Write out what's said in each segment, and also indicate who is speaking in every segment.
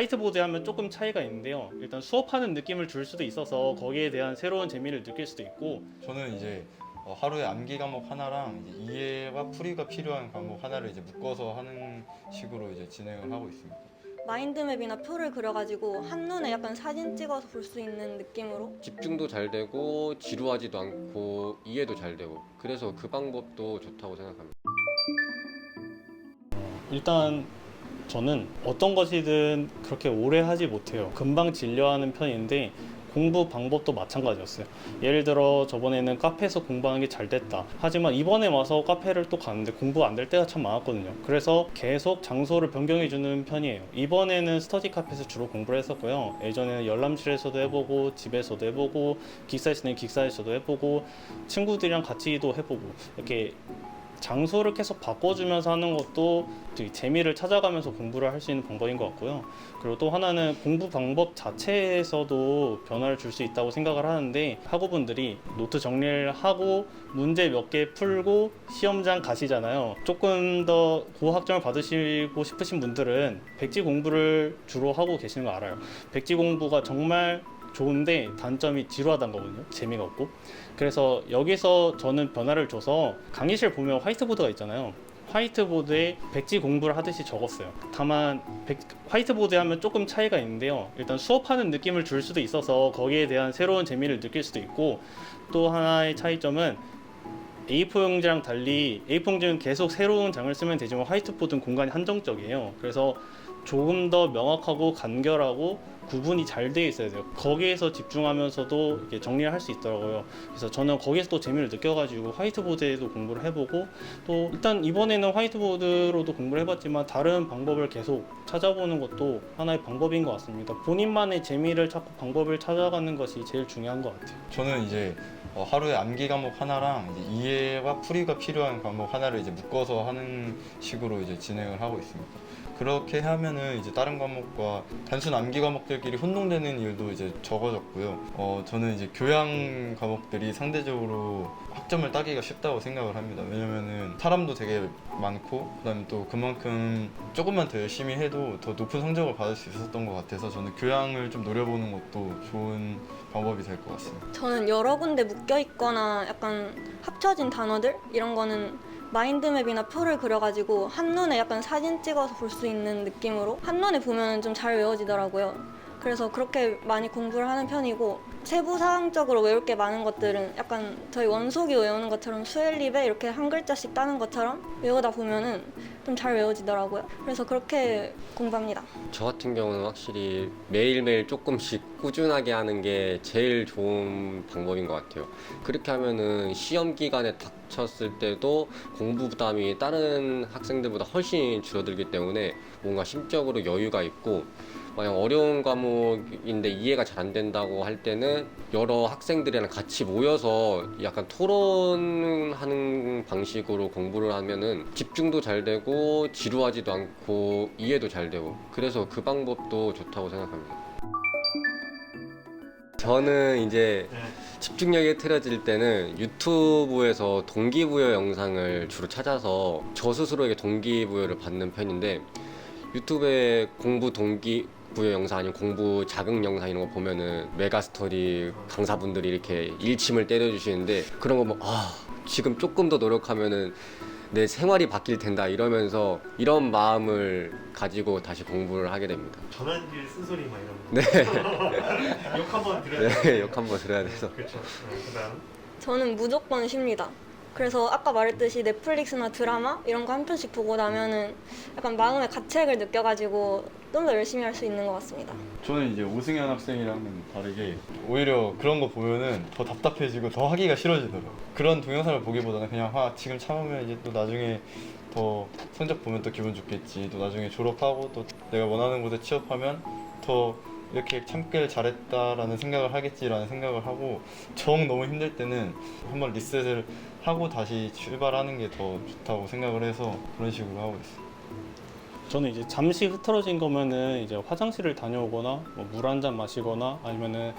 Speaker 1: 화이트보드 하면 조금 차이가 있는데요. 일단 수업하는 느낌을 줄 수도 있어서 거기에 대한 새로운 재미를 느낄 수도 있고,
Speaker 2: 저는 이제 하루에 암기 과목 하나랑 이제 이해와 풀이가 필요한 과목 하나를 이제 묶어서 하는 식으로 이제 진행을 하고 있습니다.
Speaker 3: 마인드맵이나 표를 그려가지고 한눈에 약간 사진 찍어서 볼 수 있는 느낌으로
Speaker 4: 집중도 잘 되고 지루하지도 않고 이해도 잘 되고 그래서 그 방법도 좋다고 생각합니다.
Speaker 1: 일단 저는 어떤 것이든 그렇게 오래 하지 못해요. 금방 질려하는 편인데 공부 방법도 마찬가지였어요. 예를 들어 저번에는 카페에서 공부하는 게 잘 됐다. 하지만 이번에 와서 카페를 또 갔는데 공부가 안 될 때가 참 많았거든요. 그래서 계속 장소를 변경해 주는 편이에요. 이번에는 스터디 카페에서 주로 공부를 했었고요. 예전에는 열람실에서도 해보고 집에서도 해보고 기숙사에서는 기숙사에서도 해보고 친구들이랑 같이도 해보고 이렇게 장소를 계속 바꿔주면서 하는 것도 되게 재미를 찾아가면서 공부를 할 수 있는 방법인 것 같고요. 그리고 또 하나는 공부 방법 자체에서도 변화를 줄 수 있다고 생각을 하는데, 학우분들이 노트 정리를 하고 문제 몇 개 풀고 시험장 가시잖아요. 조금 더 고학점을 받으시고 싶으신 분들은 백지 공부를 주로 하고 계시는 거 알아요. 백지 공부가 정말 좋은데 단점이 지루하다는 거거든요. 재미가 없고. 그래서 여기서 저는 변화를 줘서 강의실 보면 화이트보드가 있잖아요. 화이트보드에 백지 공부를 하듯이 적었어요. 다만 화이트보드 하면 조금 차이가 있는데요. 일단 수업하는 느낌을 줄 수도 있어서 거기에 대한 새로운 재미를 느낄 수도 있고, 또 하나의 차이점은 A4 용지랑 달리 A4 용지는 계속 새로운 장을 쓰면 되지만 화이트보드는 공간이 한정적이에요. 그래서 조금 더 명확하고 간결하고 구분이 잘 되어 있어야 돼요. 거기에서 집중하면서도 이렇게 정리를 할 수 있더라고요. 그래서 저는 거기에서 또 재미를 느껴가지고 화이트보드에도 공부를 해보고, 또 일단 이번에는 화이트보드로도 공부를 해봤지만 다른 방법을 계속 찾아보는 것도 하나의 방법인 것 같습니다. 본인만의 재미를 찾고 방법을 찾아가는 것이 제일 중요한 것 같아요.
Speaker 2: 저는 이제 하루에 암기 과목 하나랑 이제 이해와 풀이가 필요한 과목 하나를 이제 묶어서 하는 식으로 이제 진행을 하고 있습니다. 그렇게 하면은 이제 다른 과목과 단순 암기 과목들끼리 혼동되는 일도 이제 적어졌고요. 저는 이제 교양 과목들이 상대적으로 학점을 따기가 쉽다고 생각을 합니다. 왜냐면은 사람도 되게 많고, 그다음에 또 그만큼 조금만 더 열심히 해도 더 높은 성적을 받을 수 있었던 것 같아서 저는 교양을 좀 노려보는 것도 좋은 방법이 될 것 같습니다.
Speaker 3: 저는 여러 군데 묶여 있거나 약간 합쳐진 단어들 이런 거는 마인드맵이나 표를 그려가지고 한눈에 약간 사진 찍어서 볼 수 있는 느낌으로 한눈에 보면 좀 잘 외워지더라고요. 그래서 그렇게 많이 공부를 하는 편이고, 세부사항적으로 외울 게 많은 것들은 약간 저희 원속이 외우는 것처럼 수엘립에 이렇게 한 글자씩 따는 것처럼 외우다 보면은 좀 잘 외워지더라고요. 그래서 그렇게 공부합니다.
Speaker 4: 저 같은 경우는 확실히 매일매일 조금씩 꾸준하게 하는 게 제일 좋은 방법인 것 같아요. 그렇게 하면은 시험 기간에 닥쳤을 때도 공부 부담이 다른 학생들보다 훨씬 줄어들기 때문에 뭔가 심적으로 여유가 있고, 만약 어려운 과목인데 이해가 잘 안 된다고 할 때는 여러 학생들이랑 같이 모여서 약간 토론하는 방식으로 공부를 하면은 집중도 잘 되고 지루하지도 않고 이해도 잘 되고 그래서 그 방법도 좋다고 생각합니다. 저는 이제 집중력이 틀어질 때는 유튜브에서 동기부여 영상을 주로 찾아서 저 스스로에게 동기부여를 받는 편인데, 유튜브에 공부 동기부여 영상 아니면 공부 자극 영상 이런 거 보면은 메가스터디 강사분들이 이렇게 일침을 때려주시는데, 그런 거 보면 지금 조금 더 노력하면은 내 생활이 바뀔 텐다 이러면서 이런 마음을 가지고 다시 공부를 하게 됩니다.
Speaker 5: 전환길 쓴소리 막 이런 거.
Speaker 4: 네.
Speaker 5: 욕 한번 드려야 돼.
Speaker 4: 네, 욕 한번 들어야 돼서.
Speaker 5: 그렇죠. 그다음
Speaker 3: 저는 무조건 쉽니다. 그래서 아까 말했듯이 넷플릭스나 드라마 이런 거 한 편씩 보고 나면은 약간 마음의 가책을 느껴가지고 좀 더 열심히 할 수 있는 것 같습니다.
Speaker 2: 저는 이제 오승현 학생이랑은 다르게 오히려 그런 거 보면은 더 답답해지고 더 하기가 싫어지더라고요. 그런 동영상을 보기보다는 그냥 지금 참으면 이제 또 나중에 더 성적 보면 또 기분 좋겠지, 또 나중에 졸업하고 또 내가 원하는 곳에 취업하면 더 이렇게 참길 잘했다라는 생각을 하겠지라는 생각을 하고, 정 너무 힘들 때는 한번 리셋을 하고 다시 출발하는 게 더 좋다고 생각을 해서 그런 식으로 하고 있어요.
Speaker 1: 저는 이제 잠시 흐트러진 거면은 이제 화장실을 다녀오거나 물 한 잔 마시거나 아니면은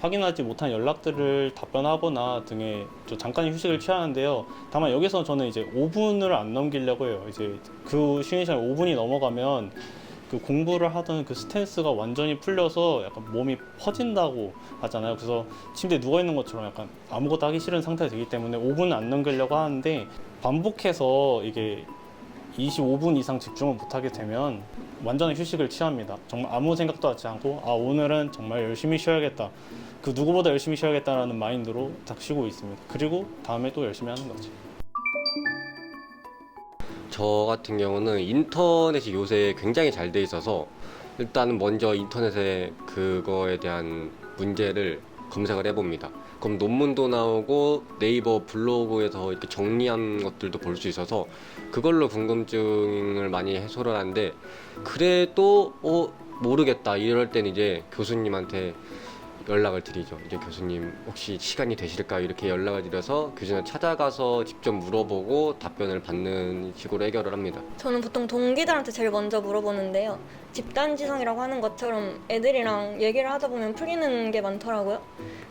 Speaker 1: 확인하지 못한 연락들을 답변하거나 등의 잠깐 휴식을 취하는데요. 다만 여기서 저는 이제 5분을 안 넘기려고 해요. 이제 그 쉬는 시간 5분이 넘어가면 그 공부를 하던 그 스트레스가 완전히 풀려서 약간 몸이 퍼진다고 하잖아요. 그래서 침대에 누워 있는 것처럼 약간 아무것도 하기 싫은 상태가 되기 때문에 5분은 안 넘기려고 하는데, 반복해서 이게 25분 이상 집중을 못하게 되면 완전히 휴식을 취합니다. 정말 아무 생각도 하지 않고, 아, 오늘은 정말 열심히 쉬어야겠다, 그 누구보다 열심히 쉬어야겠다라는 마인드로 딱 쉬고 있습니다. 그리고 다음에 또 열심히 하는 거지.
Speaker 4: 저 같은 경우는 인터넷이 요새 굉장히 잘 돼 있어서 일단은 먼저 인터넷에 그거에 대한 문제를 검색을 해봅니다. 그럼 논문도 나오고 네이버 블로그에서 이렇게 정리한 것들도 볼 수 있어서 그걸로 궁금증을 많이 해소를 하는데, 그래도 모르겠다 이럴 땐 이제 교수님한테 연락을 드리죠. 이제 교수님 혹시 시간이 되실까요? 이렇게 연락을 드려서 교수님 찾아가서 직접 물어보고 답변을 받는 식으로 해결을 합니다.
Speaker 3: 저는 보통 동기들한테 제일 먼저 물어보는데요. 집단지성이라고 하는 것처럼 애들이랑 얘기를 하다 보면 풀리는 게 많더라고요.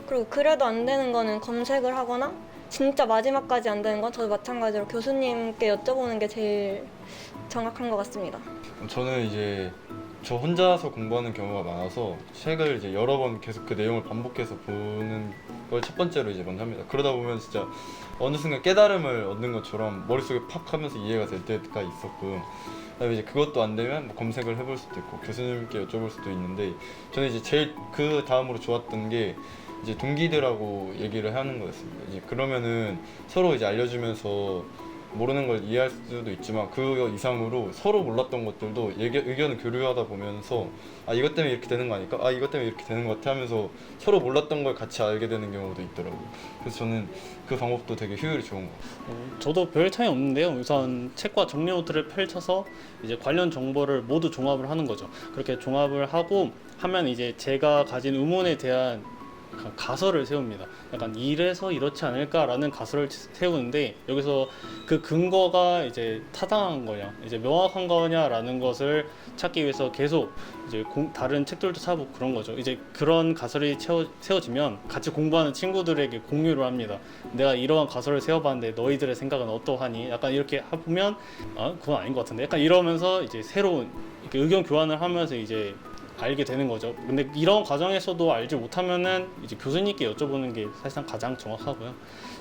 Speaker 3: 그리고 그래도 안 되는 거는 검색을 하거나, 진짜 마지막까지 안 되는 건 저도 마찬가지로 교수님께 여쭤보는 게 제일 정확한 것 같습니다.
Speaker 2: 저는 이제 저 혼자서 공부하는 경우가 많아서 책을 이제 여러 번 계속 그 내용을 반복해서 보는 걸 첫 번째로 이제 먼저 합니다. 그러다 보면 진짜 어느 순간 깨달음을 얻는 것처럼 머릿속에 팍 하면서 이해가 될 때가 있었고, 그다음에 이제 그것도 안 되면 뭐 검색을 해볼 수도 있고 교수님께 여쭤볼 수도 있는데, 저는 이제 제일 그 다음으로 좋았던 게 이제 동기들하고 얘기를 하는 거였습니다. 이제 그러면은 서로 이제 알려주면서 모르는 걸 이해할 수도 있지만 그 이상으로 서로 몰랐던 것들도 의견을 교류하다 보면서, 아, 이것 때문에 이렇게 되는 거 아닐까? 아, 이것 때문에 이렇게 되는 것 같아 하면서 서로 몰랐던 걸 같이 알게 되는 경우도 있더라고요. 그래서 저는 그 방법도 되게 효율이 좋은 것 같아요.
Speaker 1: 저도 별 차이 없는데요. 우선 책과 정리 노트를 펼쳐서 이제 관련 정보를 모두 종합을 하는 거죠. 그렇게 종합을 하고 하면 이제 제가 가진 의문에 대한 가설을 세웁니다. 약간 이래서 이렇지 않을까라는 가설을 세우는데, 여기서 그 근거가 이제 타당한 거냐, 이제 명확한 거냐라는 것을 찾기 위해서 계속 이제 다른 책들도 찾아보고 그런 거죠. 이제 그런 가설이 세워지면 같이 공부하는 친구들에게 공유를 합니다. 내가 이러한 가설을 세워봤는데 너희들의 생각은 어떠하니? 약간 이렇게 보면, 아, 그건 아닌 것 같은데, 약간 이러면서 이제 새로운 이렇게 의견 교환을 하면서 이제 알게 되는 거죠. 근데 이런 과정에서도 알지 못하면은 이제 교수님께 여쭤보는 게 사실상 가장 정확하고요.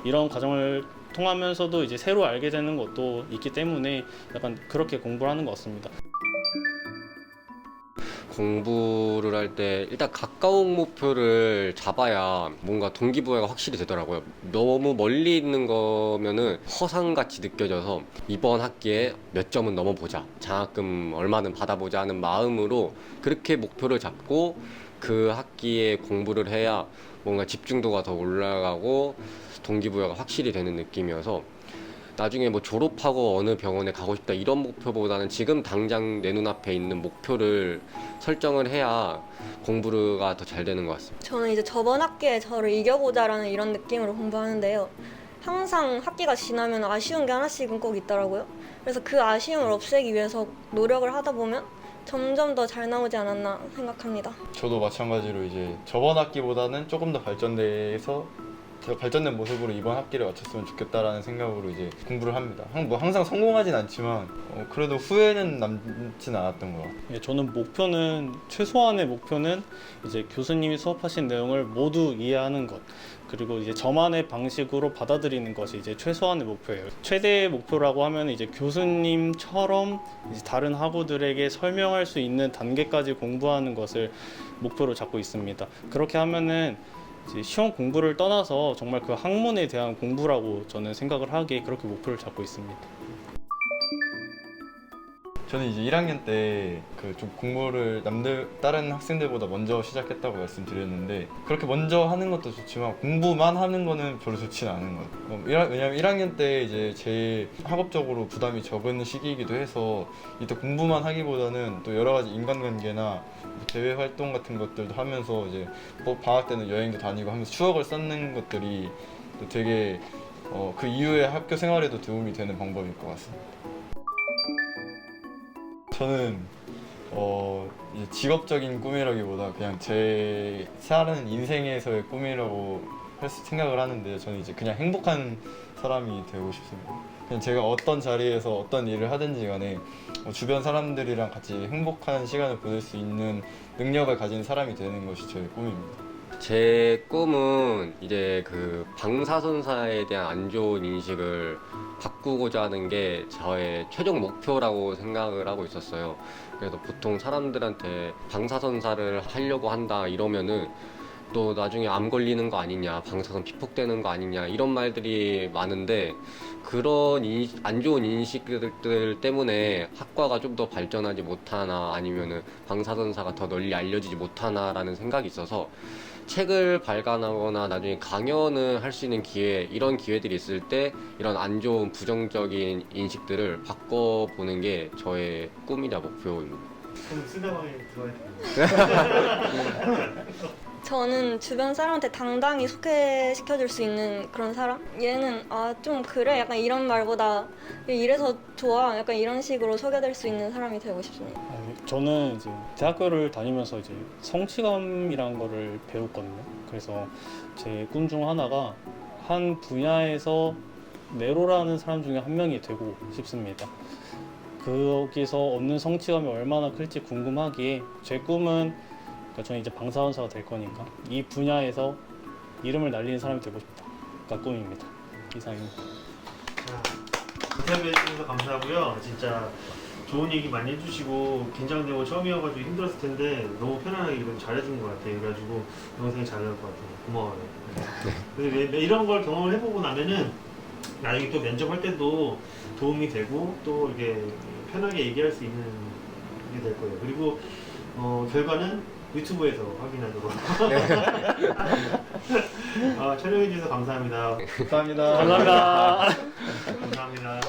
Speaker 1: 이런 과정을 통하면서도 이제 새로 알게 되는 것도 있기 때문에 약간 그렇게 공부를 하는 것 같습니다.
Speaker 4: 공부를 할 때 일단 가까운 목표를 잡아야 뭔가 동기부여가 확실히 되더라고요. 너무 멀리 있는 거면은 허상같이 느껴져서 이번 학기에 몇 점은 넘어보자, 장학금 얼마는 받아보자 하는 마음으로 그렇게 목표를 잡고 그 학기에 공부를 해야 뭔가 집중도가 더 올라가고 동기부여가 확실히 되는 느낌이어서, 나중에 뭐 졸업하고 어느 병원에 가고 싶다 이런 목표보다는 지금 당장 내 눈앞에 있는 목표를 설정을 해야 공부가 더 잘 되는 것 같습니다.
Speaker 3: 저는 이제 저번 학기에 저를 이겨보자라는 이런 느낌으로 공부하는데요. 항상 학기가 지나면 아쉬운 게 하나씩은 꼭 있더라고요. 그래서 그 아쉬움을 없애기 위해서 노력을 하다 보면 점점 더 잘 나오지 않았나 생각합니다.
Speaker 2: 저도 마찬가지로 이제 저번 학기보다는 조금 더 발전된 모습으로 이번 학기를 마쳤으면 좋겠다라는 생각으로 이제 공부를 합니다. 항상 성공하진 않지만 그래도 후회는 남진 않았던 것 같아요.
Speaker 1: 예, 저는 최소한의 목표는 이제 교수님이 수업하신 내용을 모두 이해하는 것, 그리고 이제 저만의 방식으로 받아들이는 것이 이제 최소한의 목표예요. 최대의 목표라고 하면 이제 교수님처럼 이제 다른 학우들에게 설명할 수 있는 단계까지 공부하는 것을 목표로 잡고 있습니다. 그렇게 하면은 이제 시험 공부를 떠나서 정말 그 학문에 대한 공부라고 저는 생각을 하기에 그렇게 목표를 잡고 있습니다.
Speaker 2: 저는 이제 1학년 때 그 좀 공부를 다른 학생들보다 먼저 시작했다고 말씀드렸는데, 그렇게 먼저 하는 것도 좋지만 공부만 하는 거는 별로 좋지는 않은 것 같아요. 왜냐면 1학년 때 이제 제일 학업적으로 부담이 적은 시기이기도 해서 이때 공부만 하기보다는 또 여러 가지 인간관계나 대외 활동 같은 것들도 하면서 이제 뭐 방학 때는 여행도 다니고 하면서 추억을 쌓는 것들이 또 되게 그 이후에 학교 생활에도 도움이 되는 방법일 것 같습니다. 저는 이제 직업적인 꿈이라기보다 그냥 제 사는 인생에서의 꿈이라고 생각을 하는데, 저는 이제 그냥 행복한 사람이 되고 싶습니다. 그냥 제가 어떤 자리에서 어떤 일을 하든지 간에 주변 사람들이랑 같이 행복한 시간을 보낼 수 있는 능력을 가진 사람이 되는 것이 저의 꿈입니다.
Speaker 4: 제 꿈은 이제 그 방사선사에 대한 안 좋은 인식을 바꾸고자 하는 게 저의 최종 목표라고 생각을 하고 있었어요. 그래서 보통 사람들한테 방사선사를 하려고 한다 이러면은 또 나중에 암 걸리는 거 아니냐, 방사선 피폭되는 거 아니냐 이런 말들이 많은데 그런 안 좋은 인식들 때문에 학과가 좀 더 발전하지 못하나 아니면은 방사선사가 더 널리 알려지지 못하나라는 생각이 있어서 책을 발간하거나 나중에 강연을 할 수 있는 기회, 이런 기회들이 있을 때 이런 안 좋은 부정적인 인식들을 바꿔보는 게 저의 꿈이자 목표입니다.
Speaker 5: 그럼 쓰다방에 들어야 돼요.
Speaker 3: 저는 주변 사람한테 당당히 소개시켜줄 수 있는 그런 사람? 얘는 아 좀 그래 약간 이런 말보다 이래서 좋아 약간 이런 식으로 소개될 수 있는 사람이 되고 싶습니다.
Speaker 1: 저는 이제 대학교를 다니면서 이제 성취감이라는 거를 배웠거든요. 그래서 제 꿈 중 하나가 한 분야에서 네로라는 사람 중에 한 명이 되고 싶습니다. 거기서 얻는 성취감이 얼마나 클지 궁금하기에 제 꿈은 저는 이제 방사선사가 될 거니까 이 분야에서 이름을 날리는 사람이 되고 싶다가 꿈입니다. 이상입니다.
Speaker 5: 자, 인터뷰 해주셔서 감사하고요. 진짜 좋은 얘기 많이 해주시고 긴장되고 처음이어가지고 힘들었을 텐데 너무 편안하게 이런 잘해준 것 같아요. 그래가지고 영상이 잘 나올 것 같아요. 고마워요. 그래서 이런 걸 경험을 해보고 나면은 나중에 또 면접할 때도 도움이 되고 또 이게 편하게 얘기할 수 있는 게 될 거예요. 그리고 결과는 유튜브에서 확인하도록. 촬영해주셔서 감사합니다.
Speaker 2: 감사합니다.
Speaker 1: 감사합니다.
Speaker 5: 감사합니다.